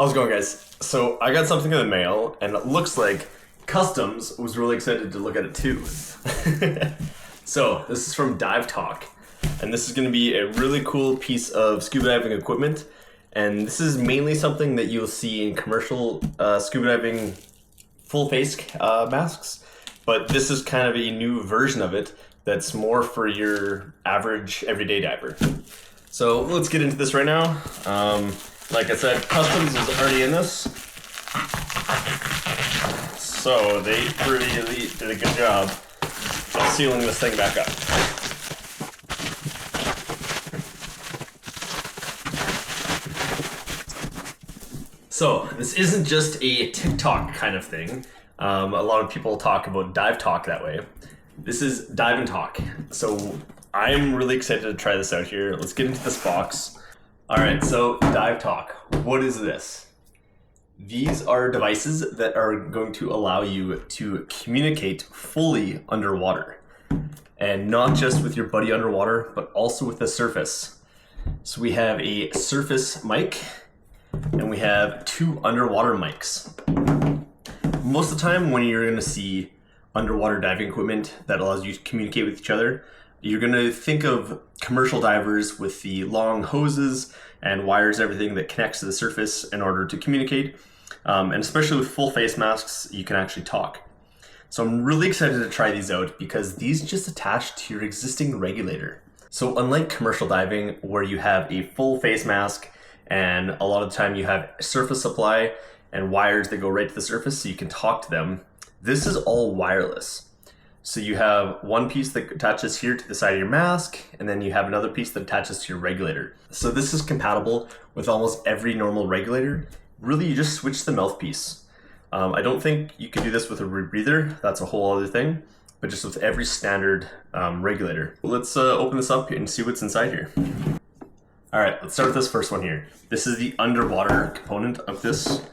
How's it going, guys? So I got something in the mail, and it looks like Customs was really excited to look at it too. So this is from DIVINTok, and this is going to be a really cool piece of scuba diving equipment. And this is mainly something that you'll see in commercial scuba diving full face masks, but this is kind of a new version of it that's more for your average everyday diver. So let's get into this right now. Like I said, Customs is already in this, so they really did a good job of sealing this thing back up. So this isn't just a TikTok kind of thing. A lot of people talk about DIVINTok that way. This is DIVINTok. So I'm really excited to try this out here. Let's get into this box. All right, so DIVINTok, what is this? These are devices that are going to allow you to communicate fully underwater, and not just with your buddy underwater, but also with the surface. So we have a surface mic, and we have two underwater mics. Most of the time when you're gonna see underwater diving equipment that allows you to communicate with each other, you're gonna think of commercial divers with the long hoses and wires, everything that connects to the surface in order to communicate. And especially with full face masks, you can actually talk. So I'm really excited to try these out because these just attach to your existing regulator. So unlike commercial diving where you have a full face mask and a lot of the time you have surface supply and wires that go right to the surface so you can talk to them, this is all wireless. So you have one piece that attaches here to the side of your mask, and then you have another piece that attaches to your regulator. So this is compatible with almost every normal regulator. Really, you just switch the mouthpiece. I don't think you can do this with a rebreather. That's a whole other thing, but just with every standard regulator. Let's open this up and see what's inside here. All right, let's start with this first one here. This is the underwater component of this.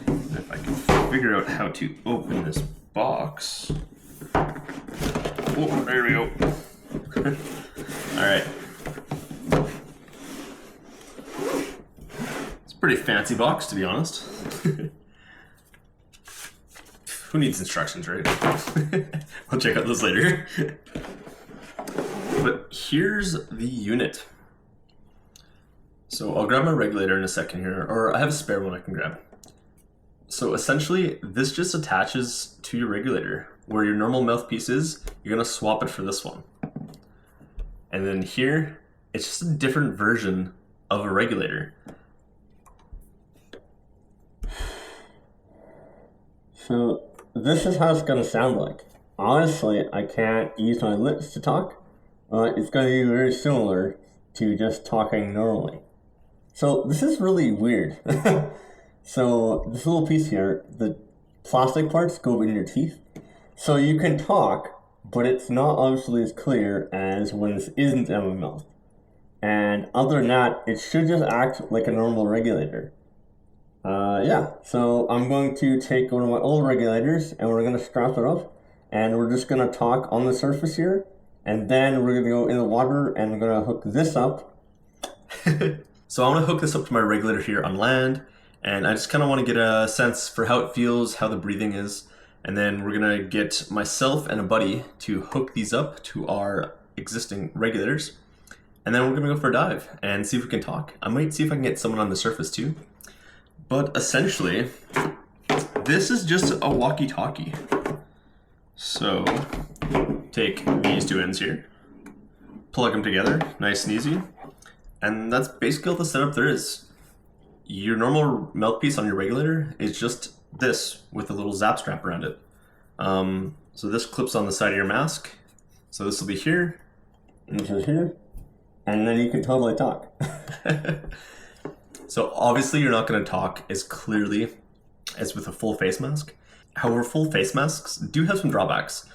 If I can figure out how to open this box. Oh, there we go. All right. It's a pretty fancy box, to be honest. Who needs instructions, right? I'll check out those later. But here's the unit. So I'll grab my regulator in a second here, or I have a spare one I can grab. So essentially, this just attaches to your regulator. Where your normal mouthpiece is, you're gonna swap it for this one. And then here, it's just a different version of a regulator. So this is how it's gonna sound like. Honestly, I can't use my lips to talk. It's gonna be very similar to just talking normally. So this is really weird. So this little piece here, the plastic parts go in your teeth. So you can talk, but it's not obviously as clear as when this isn't in my mouth. And other than that, it should just act like a normal regulator. Yeah, so I'm going to take one of my old regulators and we're going to strap it up. And we're just going to talk on the surface here. And then we're going to go in the water and we're going to hook this up. So I'm going to hook this up to my regulator here on land. And I just kind of want to get a sense for how it feels, how the breathing is. And then we're gonna get myself and a buddy to hook these up to our existing regulators. And then we're gonna go for a dive and see if we can talk. I might see if I can get someone on the surface too. But essentially, this is just a walkie-talkie. So take these two ends here, plug them together, nice and easy. And that's basically all the setup there is. Your normal mouthpiece on your regulator is just this with a little zap strap around it. So this clips on the side of your mask. So this will be here. And this is here. And then you can totally talk. So obviously you're not going to talk as clearly as with a full face mask. However, full face masks do have some drawbacks.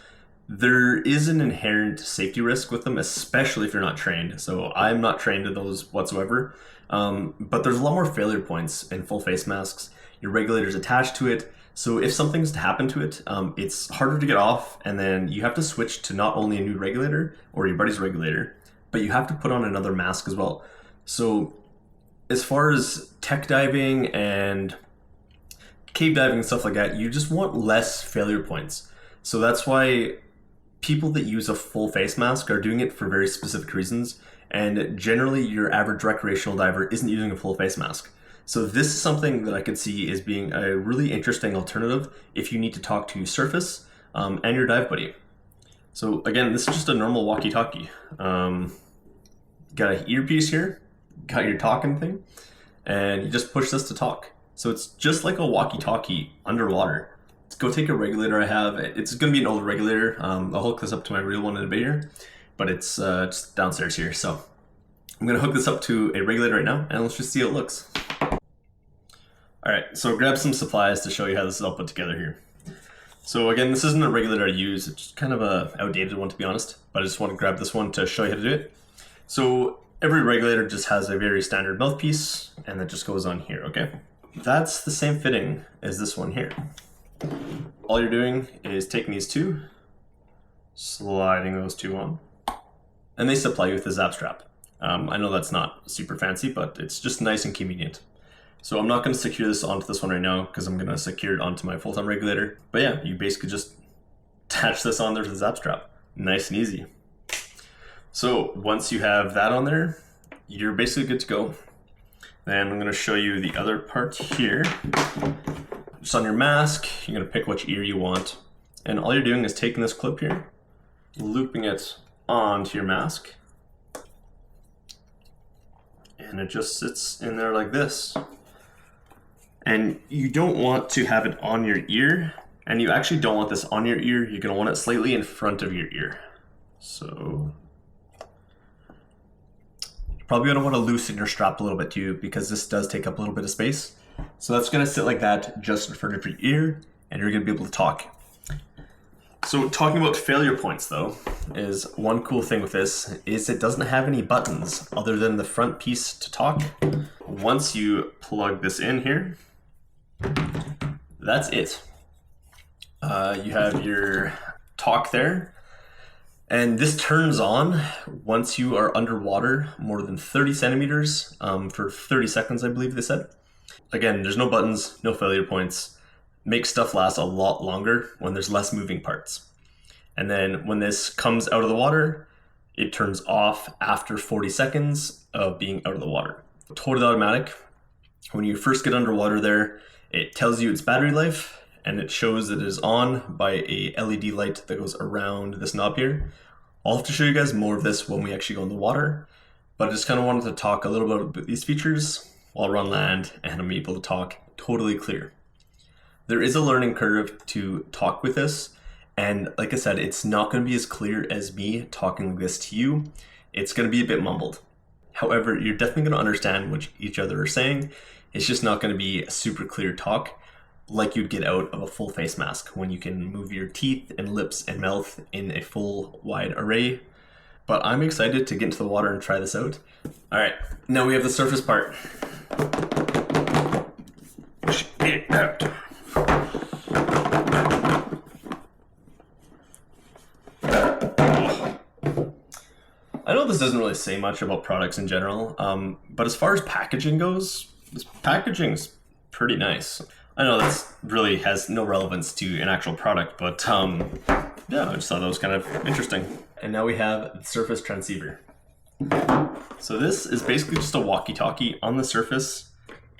There is an inherent safety risk with them, especially if you're not trained. So I'm not trained in those whatsoever. But there's a lot more failure points in full face masks. Your regulator's attached to it. So if something's to happen to it, it's harder to get off, and then you have to switch to not only a new regulator or your buddy's regulator, but you have to put on another mask as well. So as far as tech diving and cave diving and stuff like that, you just want less failure points. So that's why people that use a full face mask are doing it for very specific reasons. And generally, your average recreational diver isn't using a full face mask. So this is something that I could see as being a really interesting alternative if you need to talk to surface and your dive buddy. So again, this is just a normal walkie-talkie. Got an earpiece here, got your talking thing, and you just push this to talk. So it's just like a walkie-talkie underwater. Let's go take a regulator I have. It's going to be an old regulator. I'll hook this up to my real one in a bit here, but it's just downstairs here. So I'm going to hook this up to a regulator right now, and let's just see how it looks. All right, so grab some supplies to show you how this is all put together here. So again, this isn't a regulator I use. It's kind of a outdated one, to be honest, but I just want to grab this one to show you how to do it. So every regulator just has a very standard mouthpiece, and that just goes on here, okay? That's the same fitting as this one here. All you're doing is taking these two, sliding those two on, and they supply you with the zap strap. I know that's not super fancy, but it's just nice and convenient. So I'm not going to secure this onto this one right now because I'm going to secure it onto my full-time regulator. But yeah, you basically just attach this on there to the zap strap. Nice and easy. So once you have that on there, you're basically good to go. Then I'm going to show you the other part here. Just on your mask, you're going to pick which ear you want. And all you're doing is taking this clip here, looping it onto your mask. And it just sits in there like this. And you don't want to have it on your ear, and you actually don't want this on your ear. You're going to want it slightly in front of your ear. So you're probably going to want to loosen your strap a little bit too, because this does take up a little bit of space. So that's going to sit like that just in front of your ear, and you're going to be able to talk. So talking about failure points though, is one cool thing with this is it doesn't have any buttons other than the front piece to talk. Once you plug this in here, that's it. You have your talk there, and this turns on once you are underwater more than 30 centimeters for 30 seconds, I believe they said. Again, there's no buttons, no failure points. Makes stuff last a lot longer when there's less moving parts. And then when this comes out of the water, it turns off after 40 seconds of being out of the water. Totally automatic. When you first get underwater there, it tells you its battery life, and it shows that it is on by a LED light that goes around this knob here. I'll have to show you guys more of this when we actually go in the water, but I just kind of wanted to talk a little bit about these features while we're on land, and I'm able to talk totally clear. There is a learning curve to talk with this, and like I said, it's not going to be as clear as me talking like this to you. It's going to be a bit mumbled. However, you're definitely going to understand what each other are saying. It's just not going to be a super clear talk like you'd get out of a full face mask when you can move your teeth and lips and mouth in a full wide array. But I'm excited to get into the water and try this out. All right, now we have the surface part. Get out. I know this doesn't really say much about products in general, but as far as packaging goes, this packaging's pretty nice. I know this really has no relevance to an actual product, but yeah, I just thought that was kind of interesting. And now we have the Surface Transceiver. So this is basically just a walkie-talkie on the surface,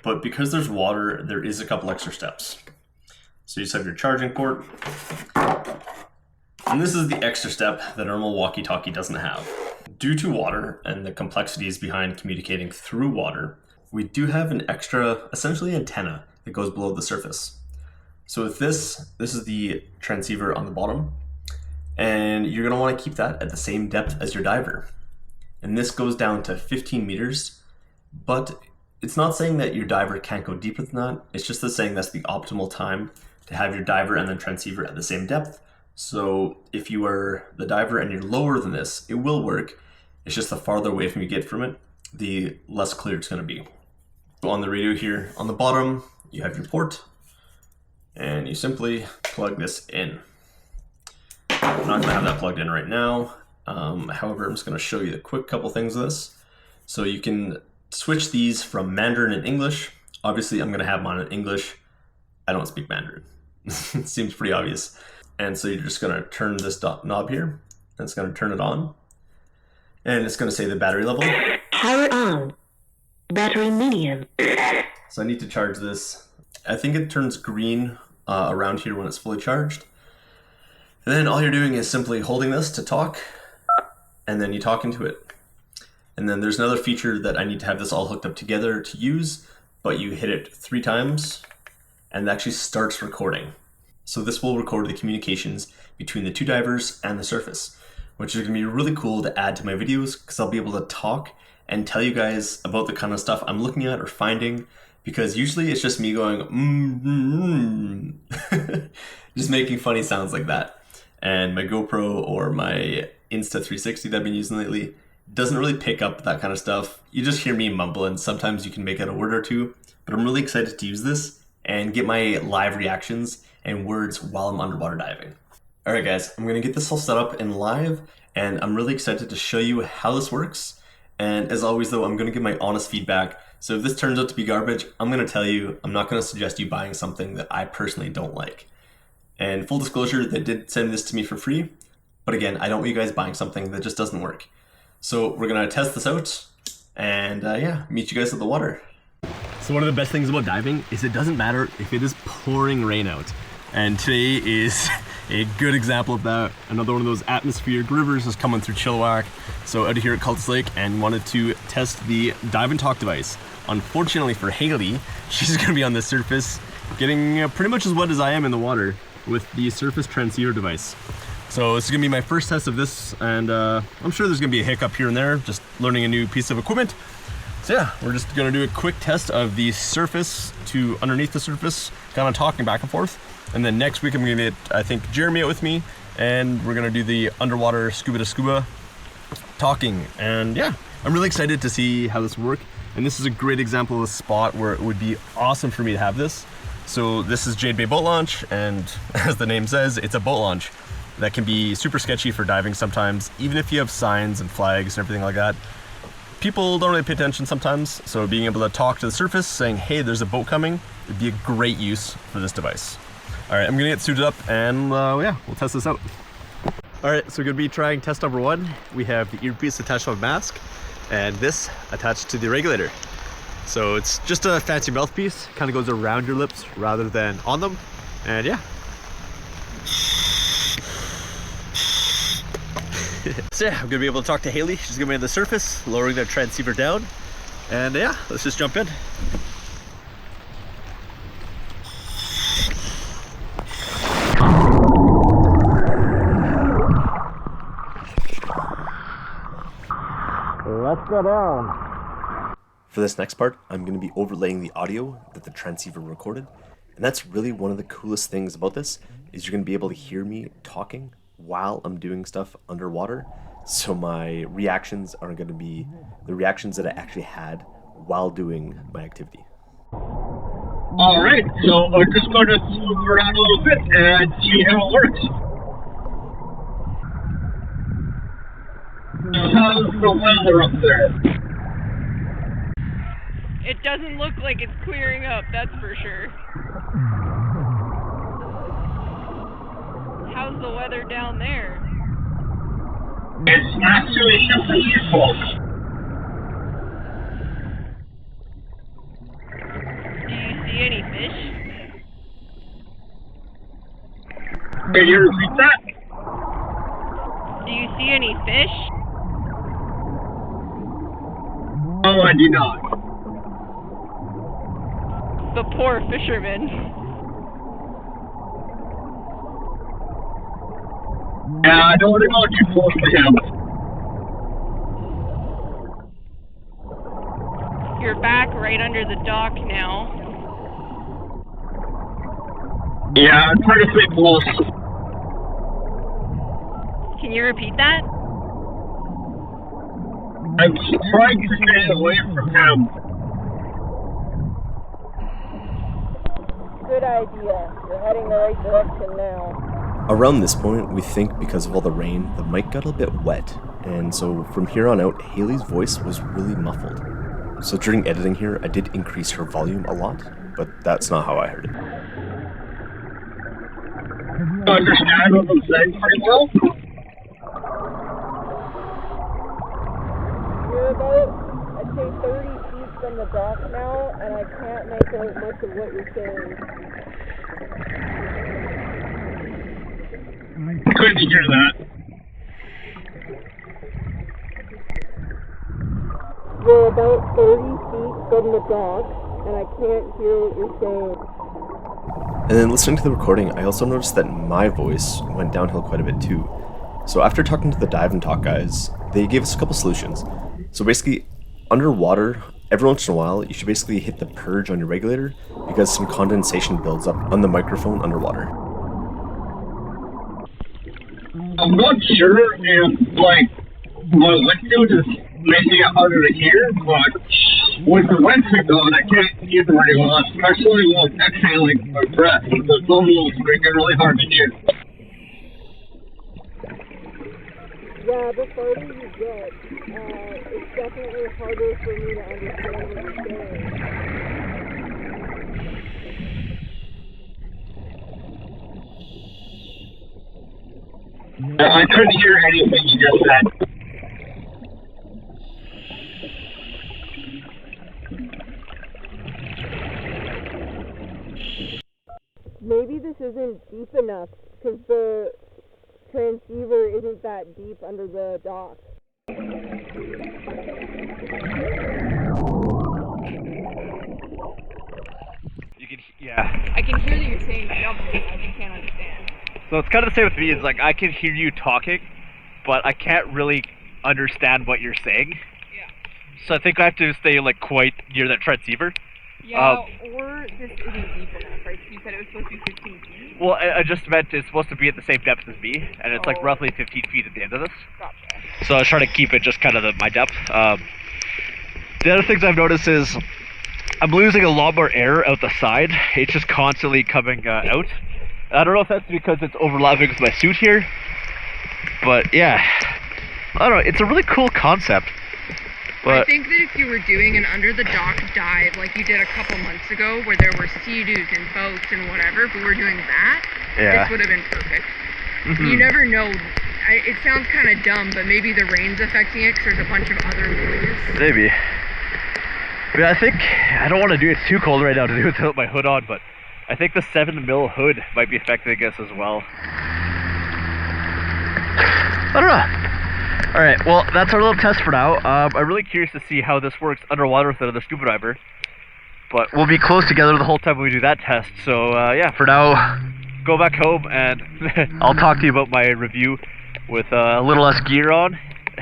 but because there's water, there is a couple extra steps. So you just have your charging port, and this is the extra step that a normal walkie-talkie doesn't have. Due to water and the complexities behind communicating through water, we do have an extra, essentially antenna that goes below the surface. So with this is the transceiver on the bottom, and you're going to want to keep that at the same depth as your diver. And this goes down to 15 meters, but it's not saying that your diver can't go deeper than that. It's just saying that's the optimal time to have your diver and the transceiver at the same depth. So if you are the diver and you're lower than this, it will work. It's just the farther away from you get from it, the less clear it's going to be. So on the radio here, on the bottom, you have your port, and you simply plug this in. I'm not going to have that plugged in right now. However, I'm just going to show you the quick couple things of this. So you can switch these from Mandarin and English. Obviously, I'm going to have mine in English. I don't speak Mandarin. It seems pretty obvious. And so you're just gonna turn this knob here, and it's gonna turn it on. And it's gonna say the battery level. Power on. Battery medium. So I need to charge this. I think it turns green around here when it's fully charged. And then all you're doing is simply holding this to talk, and then you talk into it. And then there's another feature that I need to have this all hooked up together to use, but you hit it 3 times, and it actually starts recording. So this will record the communications between the 2 divers and the surface, which is gonna be really cool to add to my videos, because I'll be able to talk and tell you guys about the kind of stuff I'm looking at or finding, because usually it's just me going, just making funny sounds like that. And my GoPro or my Insta360 that I've been using lately doesn't really pick up that kind of stuff. You just hear me mumble, and sometimes you can make out a word or two, but I'm really excited to use this and get my live reactions and words while I'm underwater diving. All right, guys, I'm gonna get this all set up and live, and I'm really excited to show you how this works. And as always though, I'm gonna give my honest feedback. So if this turns out to be garbage, I'm gonna tell you, I'm not gonna suggest you buying something that I personally don't like. And full disclosure, they did send this to me for free, but again, I don't want you guys buying something that just doesn't work. So we're gonna test this out, and yeah, meet you guys at the water. So one of the best things about diving is it doesn't matter if it is pouring rain out. And today is a good example of that. Another one of those atmospheric rivers is coming through Chilliwack. So out here at Crowdtesting Lake, and wanted to test the DIVINTOK device. Unfortunately for Haley, she's gonna be on the surface getting pretty much as wet as I am in the water with the surface transceiver device. So this is gonna be my first test of this, and I'm sure there's gonna be a hiccup here and there, just learning a new piece of equipment. So yeah, we're just gonna do a quick test of the surface to underneath the surface, kind of talking back and forth. And then next week I'm gonna get, I think, Jeremy out with me, and we're gonna do the underwater scuba to scuba talking. And yeah, I'm really excited to see how this works. And this is a great example of a spot where it would be awesome for me to have this. So this is Jade Bay Boat Launch, and as the name says, it's a boat launch that can be super sketchy for diving sometimes, even if you have signs and flags and everything like that. People don't really pay attention sometimes, so being able to talk to the surface, saying, hey, there's a boat coming, would be a great use for this device. All right, I'm gonna get suited up, and yeah, we'll test this out. All right, so we're gonna be trying test number 1. We have the earpiece attached to a mask, and this attached to the regulator. So it's just a fancy mouthpiece, kind of goes around your lips rather than on them, and yeah. So yeah, I'm gonna be able to talk to Haley. She's gonna be on the surface, lowering the transceiver down, and yeah, let's just jump in. Let's go down. For this next part, I'm going to be overlaying the audio that the transceiver recorded. And that's really one of the coolest things about this, is you're going to be able to hear me talking while I'm doing stuff underwater. So my reactions are going to be the reactions that I actually had while doing my activity. All right, so we're just going to swim around a little bit and see how it works. How's the weather up there? It doesn't look like it's clearing up, that's for sure. How's the weather down there? It's actually super beautiful. Do you see any fish? Can you repeat that? Do you see any fish? Oh, I do not. The poor fisherman. Yeah, I don't want to go too close to him. You're back right under the dock now. Yeah, I'm trying to stay close. Can you repeat that? I'm trying to stay away from him. Good idea. You're heading the right direction now. Around this point, we think because of all the rain, the mic got a bit wet. And so from here on out, Haley's voice was really muffled. So during editing here, I did increase her volume a lot, but that's not how I heard it. understand what I'm saying pretty well. You're about, I'd say, 30 feet from the dock now, and I can't make out much of what you're saying. Couldn't hear that. You're about 30 feet from the dock, and I can't hear what you're saying. And then listening to the recording, I also noticed that my voice went downhill quite a bit too. So after talking to the DIVINTOK guys, they gave us a couple solutions. So basically, underwater, every once in a while, you should basically hit the purge on your regulator because some condensation builds up on the microphone underwater. I'm not sure if, like, my wetsuit is making it harder to hear, but with the wetsuit on, I can't hear very well, especially with exhaling my breath. The vocals make it really hard to hear. Yeah, the farther you get, it's definitely harder for me to understand what you're saying. I couldn't hear anything you just said. Maybe this isn't deep enough, because the transceiver isn't that deep under the dock. Yeah. I can hear that you're saying something, I just can't understand. So it's kind of the same with me. It's like I can hear you talking, but I can't really understand what you're saying. Yeah. So I think I have to stay like quite near that transceiver. Yeah, or this isn't deep enough, right? You said it was supposed to be 15 feet? Well, I just meant it's supposed to be at the same depth as me, and it's like Oh. roughly 15 feet at the end of this. Gotcha. So I was trying to keep it just kind of my depth. The other things I've noticed is I'm losing a lot more air out the side. It's just constantly coming out. I don't know if that's because it's overlapping with my suit here, but yeah, I don't know. It's a really cool concept. I But think that if you were doing an under the dock dive like you did a couple months ago, where there were sea-doos and boats and whatever, if we were doing that, yeah, this would have been perfect. Mhm. You never know. It sounds kind of dumb, but maybe the rain's affecting it because there's a bunch of other noise. maybe. But I think I don't want to do it. It's too cold right now to do it without my hood on, but I think the 7mm hood might be affecting us as well. I don't know. Alright, well, that's our little test for now. I'm really curious to see how this works underwater with another scuba diver. But we'll be close together the whole time when we do that test. So, yeah, for now, go back home and I'll talk to you about my review with a little less gear on.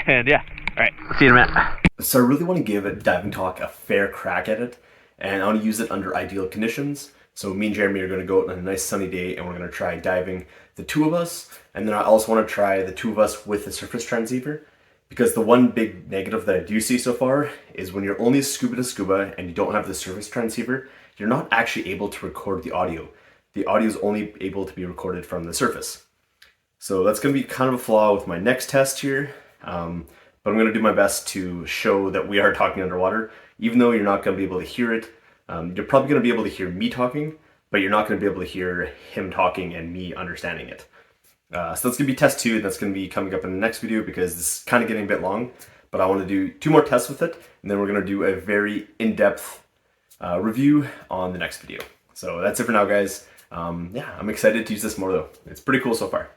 And yeah, alright, see you in a minute. So I really want to give DIVINTOK a fair crack at it, and I want to use it under ideal conditions. So me and Jeremy are going to go out on a nice sunny day, and we're going to try diving, the two of us, and then I also want to try the two of us with the surface transceiver, because the one big negative that I do see so far is when you're only scuba to scuba and you don't have the surface transceiver, you're not actually able to record the audio. The audio is only able to be recorded from the surface. So that's going to be kind of a flaw with my next test here. But I'm going to do my best to show that we are talking underwater, even though you're not going to be able to hear it. You're probably going to be able to hear me talking, but you're not going to be able to hear him talking and me understanding it. So that's going to be test 2, and that's going to be coming up in the next video because this is kind of getting a bit long, but I want to do 2 more tests with it, and then we're going to do a very in-depth review on the next video. So that's it for now, guys. Yeah, I'm excited to use this more though. It's pretty cool so far.